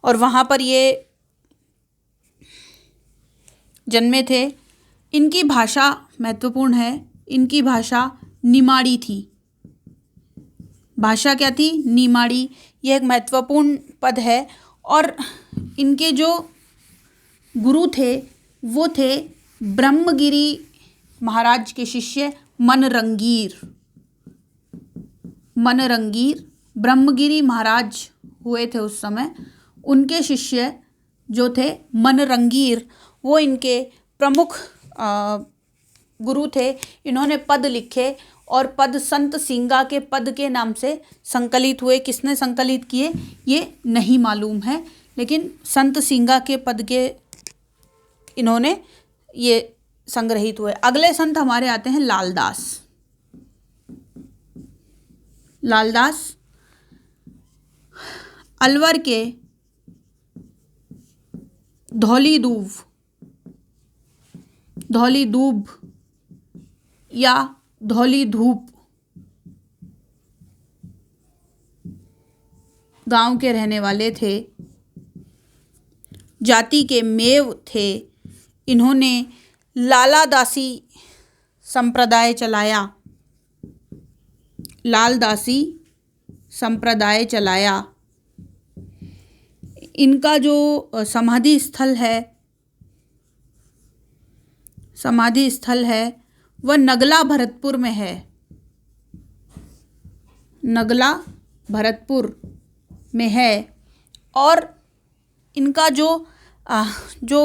और वहाँ पर ये जन्मे थे। इनकी भाषा महत्वपूर्ण है, इनकी भाषा निमाड़ी थी। भाषा क्या थी? निमाड़ी। यह एक महत्वपूर्ण पद है। और इनके जो गुरु थे वो थे ब्रह्मगिरी महाराज के शिष्य मनरंगीर। मनरंगीर ब्रह्मगिरी महाराज हुए थे उस समय। उनके शिष्य जो थे मनरंगीर, वो इनके प्रमुख गुरु थे। इन्होंने पद लिखे और पद संत सिंगा के पद के नाम से संकलित हुए। किसने संकलित किए ये नहीं मालूम है, लेकिन संत सिंगा के पद के इन्होंने ये संग्रहित हुए। अगले संत हमारे आते हैं लालदास। लालदास अलवर के धौली दूब या धौली धूप गांव के रहने वाले थे। जाति के मेव थे। इन्होंने लालादासी संप्रदाय चलाया। लालदासी संप्रदाय चलाया। इनका जो समाधि स्थल है वह नगला भरतपुर में है। नगला भरतपुर में है। और इनका जो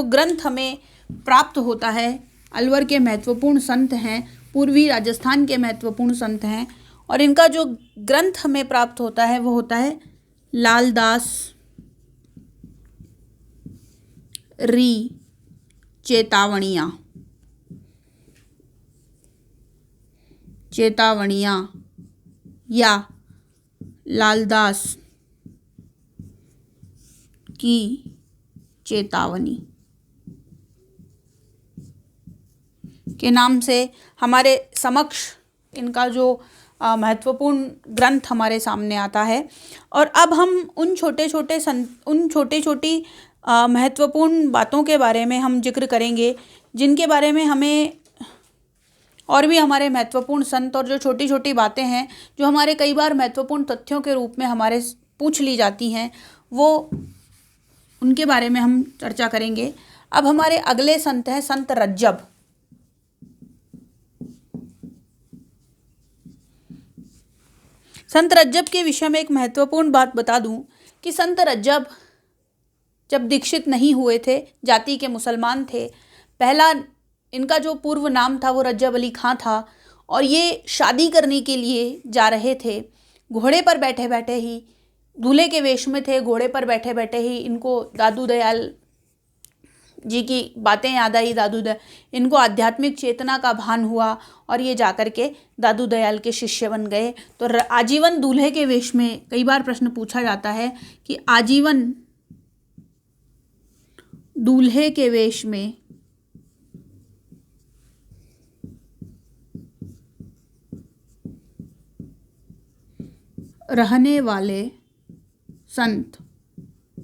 ग्रंथ हमें प्राप्त होता है, अलवर के महत्वपूर्ण संत हैं, पूर्वी राजस्थान के महत्वपूर्ण संत हैं, और इनका जो ग्रंथ हमें प्राप्त होता है वो होता है लालदास री चेतावनियाँ या लालदास की चेतावनी के नाम से हमारे समक्ष इनका जो महत्वपूर्ण ग्रंथ हमारे सामने आता है। और अब हम उन छोटी महत्वपूर्ण बातों के बारे में हम जिक्र करेंगे जिनके बारे में हमें, और भी हमारे महत्वपूर्ण संत और जो छोटी छोटी बातें हैं जो हमारे कई बार महत्वपूर्ण तथ्यों के रूप में हमारे पूछ ली जाती हैं, वो उनके बारे में हम चर्चा करेंगे। अब हमारे अगले संत हैं संत रज्जब। संत रज्जब के विषय में एक महत्वपूर्ण बात बता दूं कि संत रज्जब जब दीक्षित नहीं हुए थे, जाति के मुसलमान थे। पहला इनका जो पूर्व नाम था वो रज्जब अली खां था, और ये शादी करने के लिए जा रहे थे। घोड़े पर बैठे बैठे ही, दूल्हे के वेश में थे, घोड़े पर बैठे बैठे ही इनको दादू दयाल जी की बातें याद आई। इनको आध्यात्मिक चेतना का भान हुआ और ये जाकर के दादू दयाल के शिष्य बन गए। तो आजीवन दूल्हे के वेश में, कई बार प्रश्न पूछा जाता है कि आजीवन दूल्हे के वेश में रहने वाले संत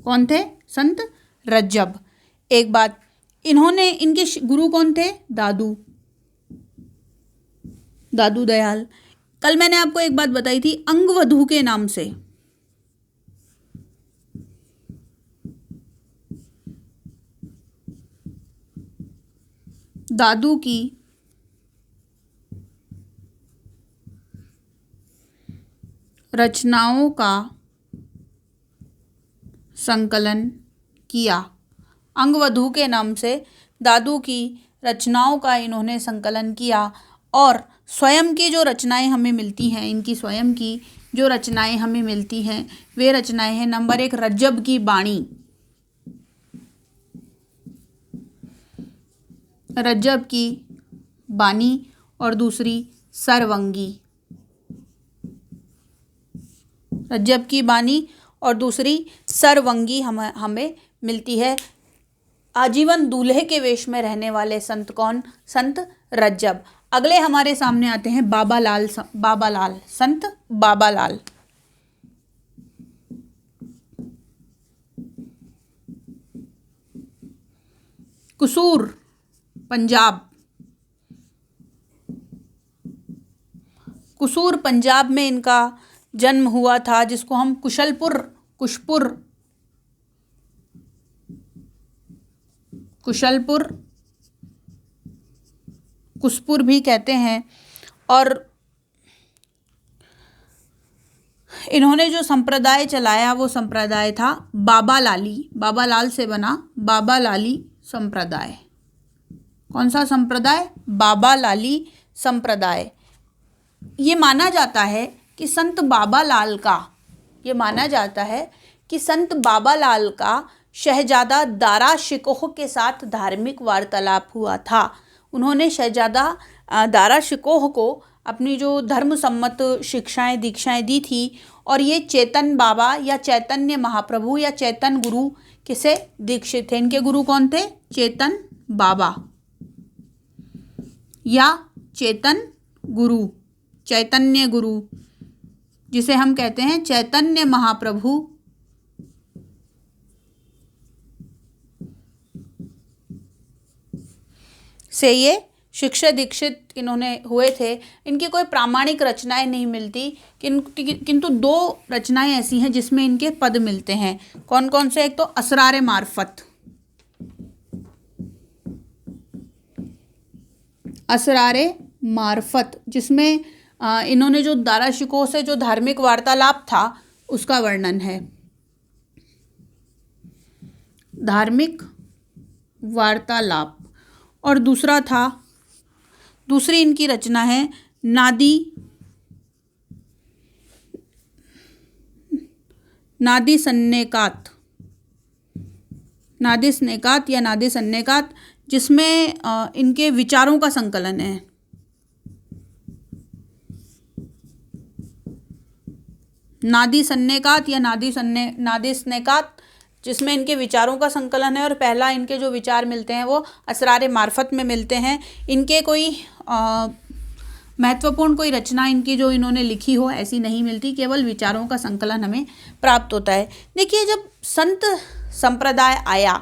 कौन थे? संत रज्जब। एक बात, इनके गुरु कौन थे? दादू दयाल। कल मैंने आपको एक बात बताई थी अंगवधू के नाम से। दादू की रचनाओं का संकलन किया। अंगवधू के नाम से दादू की रचनाओं का इन्होंने संकलन किया। और स्वयं की जो रचनाएं हमें मिलती हैं, इनकी स्वयं की जो रचनाएं हमें मिलती हैं, वे रचनाएं हैं नंबर 1 रज्जब की बाणी। रज्जब की बानी और दूसरी सरवंगी। रज्जब की बानी और दूसरी सरवंगी हमें मिलती है। आजीवन दूल्हे के वेश में रहने वाले संत कौन? संत रज्जब। अगले हमारे सामने आते हैं बाबालाल। संत बाबालाल। कुसूर पंजाब, कुसूर पंजाब में इनका जन्म हुआ था, जिसको हम कुशलपुर, कुशलपुर, कुसपुर भी कहते हैं। और इन्होंने जो संप्रदाय चलाया वो संप्रदाय था बाबा लाली, बाबा लाल से बना बाबा लाली संप्रदाय। कौन सा संप्रदाय? बाबा लाली संप्रदाय। ये माना जाता है कि संत बाबा लाल का, ये माना जाता है कि संत बाबा लाल का शहजादा दारा शिकोह के साथ धार्मिक वार्तालाप हुआ था। उन्होंने शहजादा दारा शिकोह को अपनी जो धर्म सम्मत शिक्षाएं दीक्षाएं दी थी, और ये चेतन बाबा या चैतन्य महाप्रभु या चैतन गुरु किसे दीक्षित थे। इनके गुरु कौन थे? चेतन बाबा या चेतन गुरु, चैतन्य गुरु, जिसे हम कहते हैं चैतन्य महाप्रभु से ये शिक्षा दीक्षित इन्होंने हुए थे। इनकी कोई प्रामाणिक रचनाएं नहीं मिलती, किंतु 2 रचनाएं ऐसी हैं जिसमें इनके पद मिलते हैं। कौन कौन से? एक तो असरारे मार्फत, असरारे मार्फत, जिसमें इन्होंने जो दारा शिकोह से जो धार्मिक वार्तालाप था उसका वर्णन है, धार्मिक वार्तालाप। और दूसरी इनकी रचना है नादी सन्नेकात, नादी स्नेकात या नादी सन्नेकात, जिसमें इनके विचारों का संकलन है। नादी सन्नेकात या नादी स्नेकात, जिसमें इनके विचारों का संकलन है। और पहला इनके जो विचार मिलते हैं वो असरारे मार्फत में मिलते हैं। इनके कोई महत्वपूर्ण कोई रचना इनकी जो इन्होंने लिखी हो ऐसी नहीं मिलती, केवल विचारों का संकलन हमें प्राप्त होता है। देखिए, जब संत संप्रदाय आया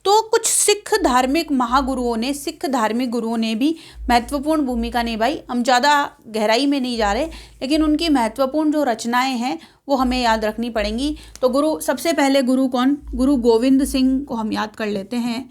तो कुछ सिख धार्मिक गुरुओं ने भी महत्वपूर्ण भूमिका निभाई। हम ज़्यादा गहराई में नहीं जा रहे, लेकिन उनकी महत्वपूर्ण जो रचनाएं हैं वो हमें याद रखनी पड़ेंगी। तो सबसे पहले गुरु कौन? गुरु गोविंद सिंह को हम याद कर लेते हैं।